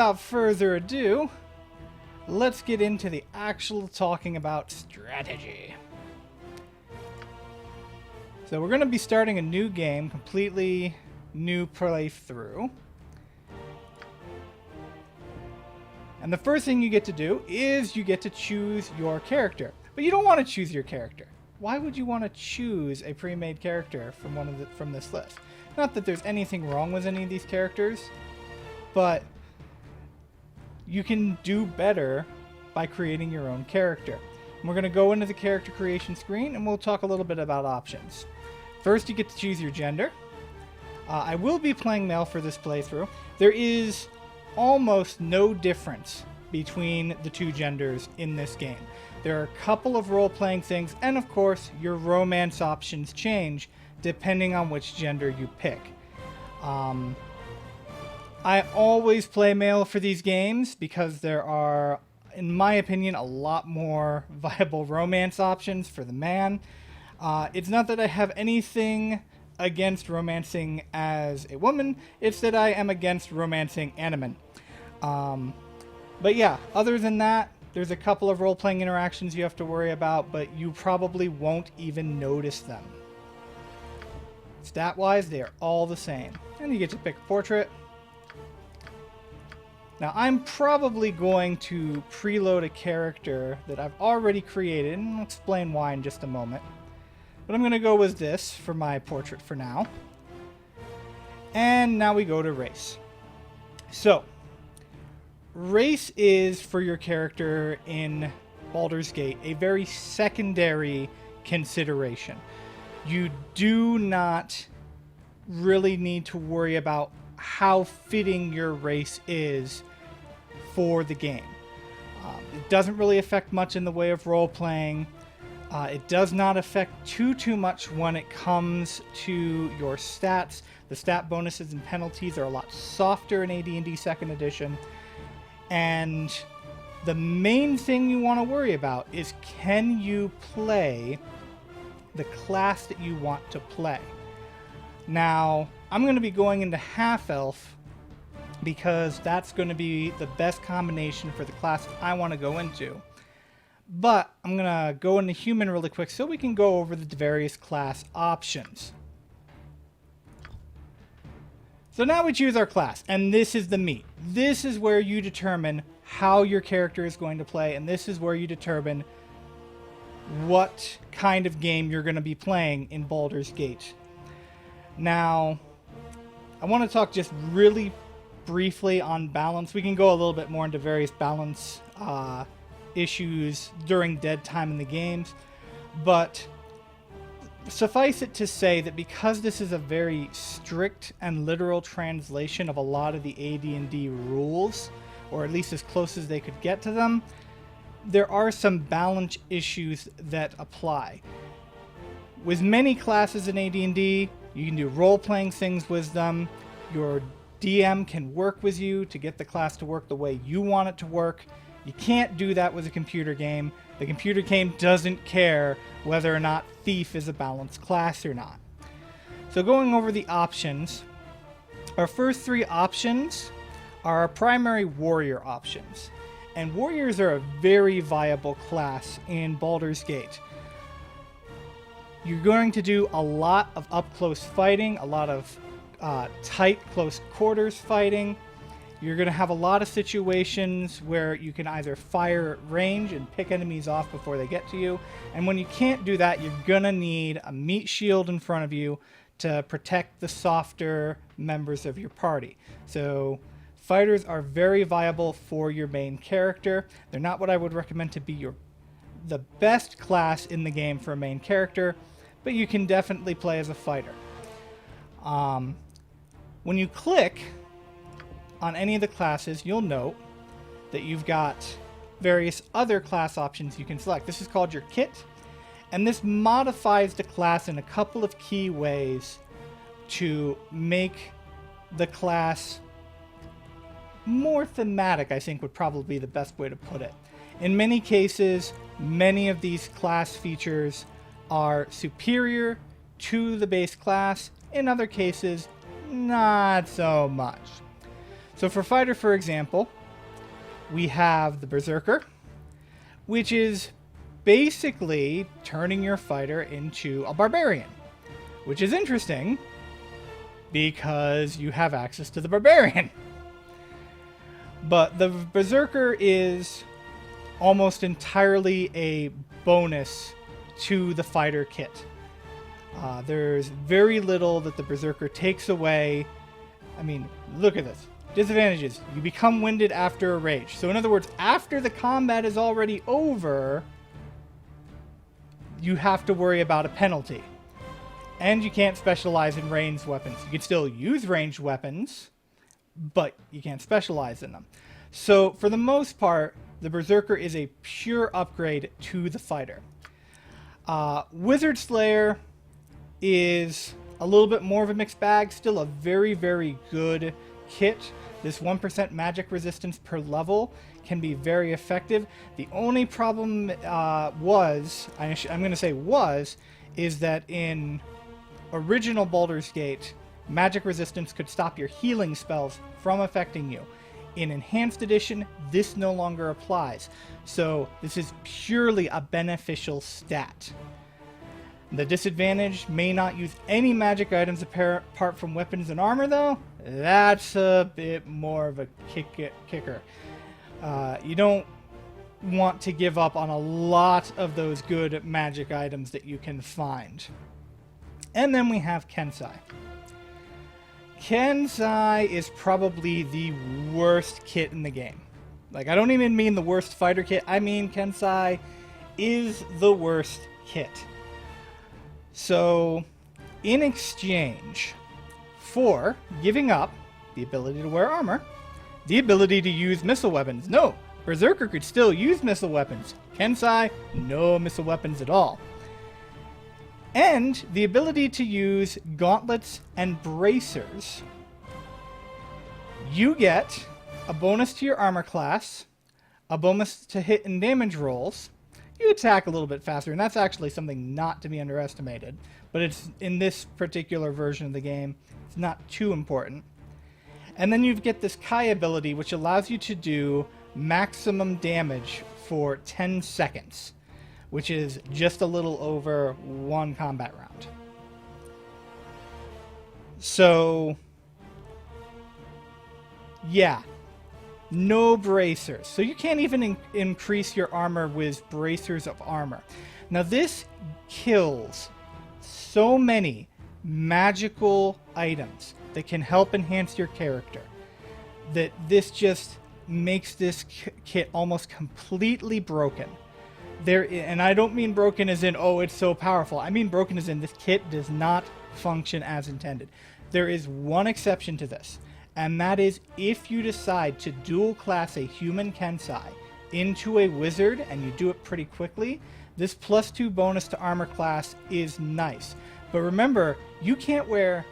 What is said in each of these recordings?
without further ado, let's get into the actual talking about strategy. So we're going to be starting a new game, completely new playthrough. And the first thing you get to do is you get to choose your character. But you don't want to choose your character. Why would you want to choose a pre-made character from this list? Not that there's anything wrong with any of these characters, but you can do better by creating your own character. And we're going to go into the character creation screen and we'll talk a little bit about options. First, you get to choose your gender. I will be playing male for this playthrough. There is almost no difference between the two genders in this game. There are a couple of role-playing things, and of course, your romance options change depending on which gender you pick. I always play male for these games because there are, in my opinion, a lot more viable romance options for the man. It's not that I have anything against romancing as a woman, it's that I am against romancing animen. But yeah, other than that, there's a couple of role-playing interactions you have to worry about, but you probably won't even notice them. Stat-wise, they are all the same. And you get to pick a portrait. Now, I'm probably going to preload a character that I've already created, and I'll explain why in just a moment. But I'm going to go with this for my portrait for now. And now we go to race. So, race is, for your character in Baldur's Gate, a very secondary consideration. You do not really need to worry about how fitting your race is for the game. It doesn't really affect much in the way of role-playing. It does not affect too much when it comes to your stats. The stat bonuses and penalties are a lot softer in AD&D 2nd Edition. And the main thing you want to worry about is, can you play the class that you want to play? Now, I'm going to be going into half-elf because that's going to be the best combination for the class I want to go into. But I'm going to go into human really quick so we can go over the various class options. So now we choose our class, and this is the meat. This is where you determine how your character is going to play, and this is where you determine what kind of game you're going to be playing in Baldur's Gate. Now, I want to talk just really briefly on balance. We can go a little bit more into various balance issues during dead time in the games, but suffice it to say that because this is a very strict and literal translation of a lot of the AD&D rules, or at least as close as they could get to them, there are some balance issues that apply. With many classes in AD&D, you can do role-playing things with them. Your DM can work with you to get the class to work the way you want it to work. You can't do that with a computer game. The computer game doesn't care whether or not Thief is a balanced class or not. So going over the options, our first three options are our primary warrior options. And warriors are a very viable class in Baldur's Gate. You're going to do a lot of up-close fighting, a lot of tight, close quarters fighting. You're going to have a lot of situations where you can either fire at range and pick enemies off before they get to you. And when you can't do that, you're going to need a meat shield in front of you to protect the softer members of your party. So fighters are very viable for your main character. They're not what I would recommend to be the best class in the game for a main character, but you can definitely play as a fighter. When you click on any of the classes, you'll note that you've got various other class options you can select. This is called your kit, and this modifies the class in a couple of key ways to make the class more thematic, I think would probably be the best way to put it. In many cases, many of these class features are superior to the base class. In other cases, not so much. So for fighter, for example, we have the Berserker, which is basically turning your fighter into a barbarian, which is interesting because you have access to the barbarian. But the Berserker is almost entirely a bonus to the fighter kit. There's very little that the Berserker takes away. I mean, look at this. Disadvantages. You become winded after a rage. So in other words, after the combat is already over, you have to worry about a penalty. And you can't specialize in ranged weapons. You can still use ranged weapons, but you can't specialize in them. So for the most part, the Berserker is a pure upgrade to the fighter. Wizard Slayer is a little bit more of a mixed bag. Still a very, very good kit. This 1% magic resistance per level can be very effective. The only problem I'm going to say is that in original Baldur's Gate, magic resistance could stop your healing spells from affecting you. In Enhanced Edition, this no longer applies. So this is purely a beneficial stat. The disadvantage, may not use any magic items apart from weapons and armor, though. That's a bit more of a kicker. You don't want to give up on a lot of those good magic items that you can find. And then we have Kensai. Kensai is probably the worst kit in the game. Like, I don't even mean the worst fighter kit. I mean Kensai is the worst kit. So, in exchange for giving up the ability to wear armor, the ability to use missile weapons. No, Berserker could still use missile weapons. Kensai, no missile weapons at all. And the ability to use gauntlets and bracers. You get a bonus to your armor class, a bonus to hit and damage rolls. You attack a little bit faster, and that's actually something not to be underestimated. But it's in this particular version of the game, it's not too important. And then you get this Kai ability, which allows you to do maximum damage for 10 seconds. Which is just a little over one combat round. So, yeah, no bracers. So you can't even increase your armor with bracers of armor. Now this kills so many magical items that can help enhance your character that this just makes this kit almost completely broken. And I don't mean broken as in, oh, it's so powerful. I mean broken as in this kit does not function as intended. There is one exception to this, and that is if you decide to dual class a human Kensai into a wizard, and you do it pretty quickly, this +2 bonus to armor class is nice. But remember, you can't wear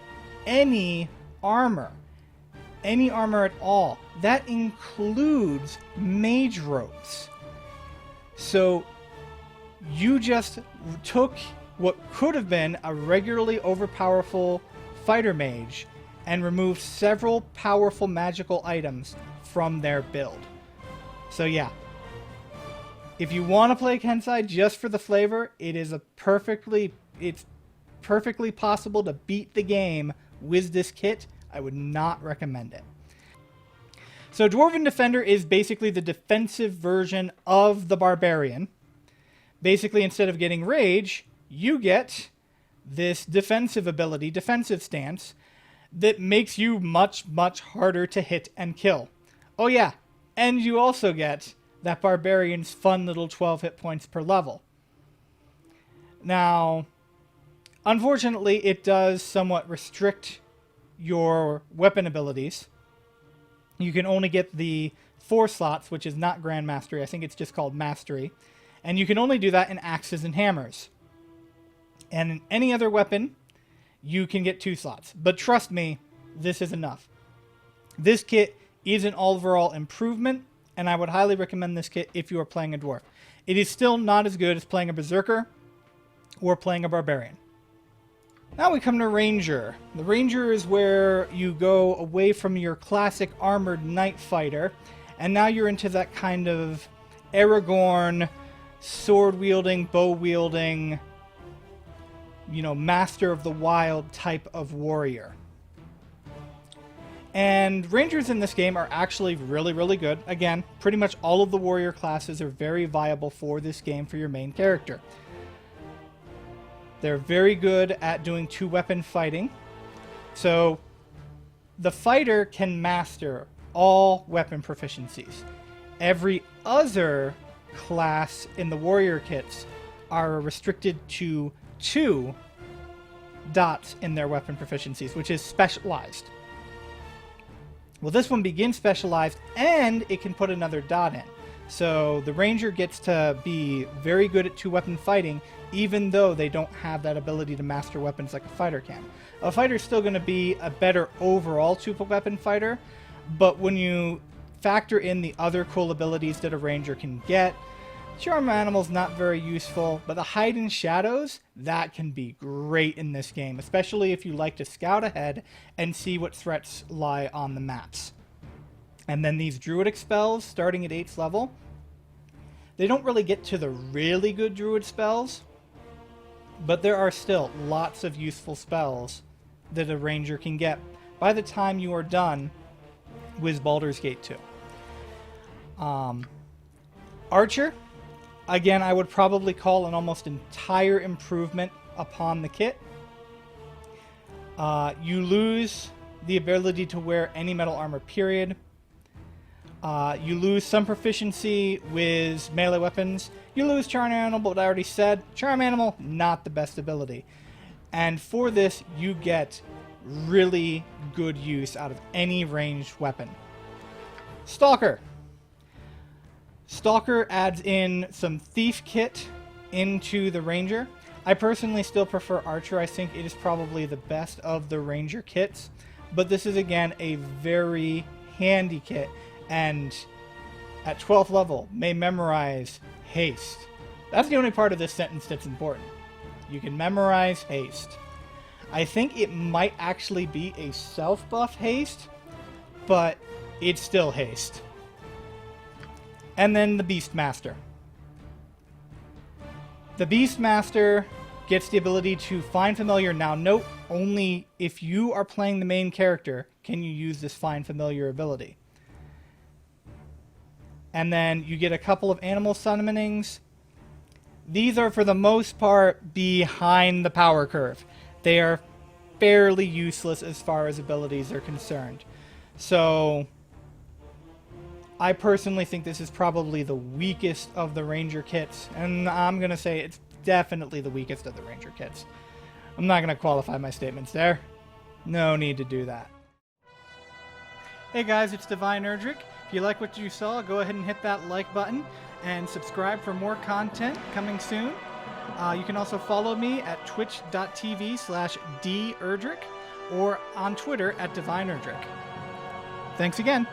any armor at all. That includes mage robes. So you just took what could have been a regularly overpowerful fighter mage and removed several powerful magical items from their build. So yeah, if you want to play Kensai just for the flavor, it's perfectly possible to beat the game with this kit. I would not recommend it. So Dwarven Defender is basically the defensive version of the Barbarian. Basically, instead of getting Rage, you get this defensive ability, defensive stance, that makes you much, much harder to hit and kill. Oh yeah, and you also get that Barbarian's fun little 12 hit points per level. Now, unfortunately, it does somewhat restrict your weapon abilities. You can only get the 4 slots, which is not Grand Mastery. I think it's just called Mastery. And you can only do that in axes and hammers. And in any other weapon, you can get 2 slots. But trust me, this is enough. This kit is an overall improvement, and I would highly recommend this kit if you are playing a dwarf. It is still not as good as playing a berserker or playing a barbarian. Now we come to Ranger. The Ranger is where you go away from your classic armored knight fighter, and now you're into that kind of Aragorn, sword-wielding, bow-wielding, you know, Master of the Wild type of warrior. And Rangers in this game are actually really, really good. Again, pretty much all of the warrior classes are very viable for this game for your main character. They're very good at doing two-weapon fighting. So the fighter can master all weapon proficiencies. Every other class in the warrior kits are restricted to 2 dots in their weapon proficiencies, which is specialized. Well, this one begins specialized, and it can put another dot in. So the Ranger gets to be very good at two-weapon fighting, even though they don't have that ability to master weapons like a fighter can. A fighter's still going to be a better overall two-weapon fighter, but when you factor in the other cool abilities that a Ranger can get, Charm Animal's not very useful, but the Hide in Shadows, that can be great in this game, especially if you like to scout ahead and see what threats lie on the maps. And then these Druidic spells, starting at 8th level, they don't really get to the really good Druid spells, but there are still lots of useful spells that a Ranger can get by the time you are done with Baldur's Gate 2. Archer, again, I would probably call an almost entire improvement upon the kit. You lose the ability to wear any metal armor, period. You lose some proficiency with melee weapons. You lose Charm Animal, but I already said, Charm Animal, not the best ability. And for this, you get really good use out of any ranged weapon. Stalker. Stalker adds in some Thief kit into the Ranger. I personally still prefer Archer. I think it is probably the best of the Ranger kits. But this is, again, a very handy kit. And at 12th level, may memorize Haste. That's the only part of this sentence that's important. You can memorize Haste. I think it might actually be a self-buff Haste, but it's still Haste. And then the Beastmaster. The Beastmaster gets the ability to Find Familiar. Now, note, only if you are playing the main character can you use this Find Familiar ability. And then you get a couple of animal summonings. These are, for the most part, behind the power curve. They are fairly useless as far as abilities are concerned. So I personally think this is probably the weakest of the Ranger kits. And I'm going to say it's definitely the weakest of the Ranger kits. I'm not going to qualify my statements there. No need to do that. Hey guys, it's Divine Erdrick. If you like what you saw, go ahead and hit that like button and subscribe for more content coming soon. You can also follow me at twitch.tv/derdrick or on Twitter at Divine Erdrick. Thanks again.